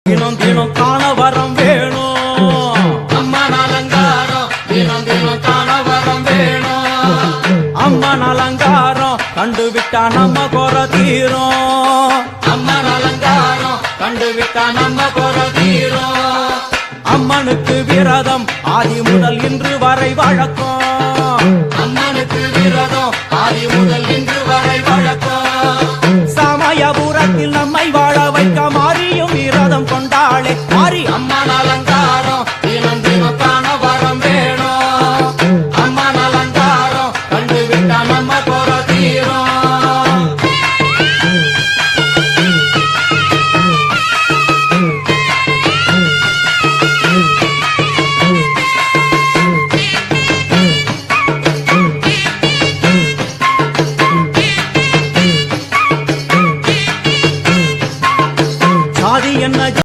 தினம் தினம் காண வரம் வேணும் அம்மன் அலங்காரம் தினம் தினம் காண வரம் வேணும் அம்மன் அலங்காரம் கண்டுவிட்டா நம்ம குறை தீரும் அம்மன் அலங்காரம் கண்டுவிட்டா நம்ம குறை தீரும் அம்மனுக்கு விரதம் ஆதி முதல் இன்று வரை வழக்கம் அம்மனுக்கு விரதம் ஆதி முதல் இன்று வரை வழக்கம் சமயபுரத்தில் நம்மை வாழ வைக்க மாறியும் விரதம் கொண்டாளே மாறி அம்மா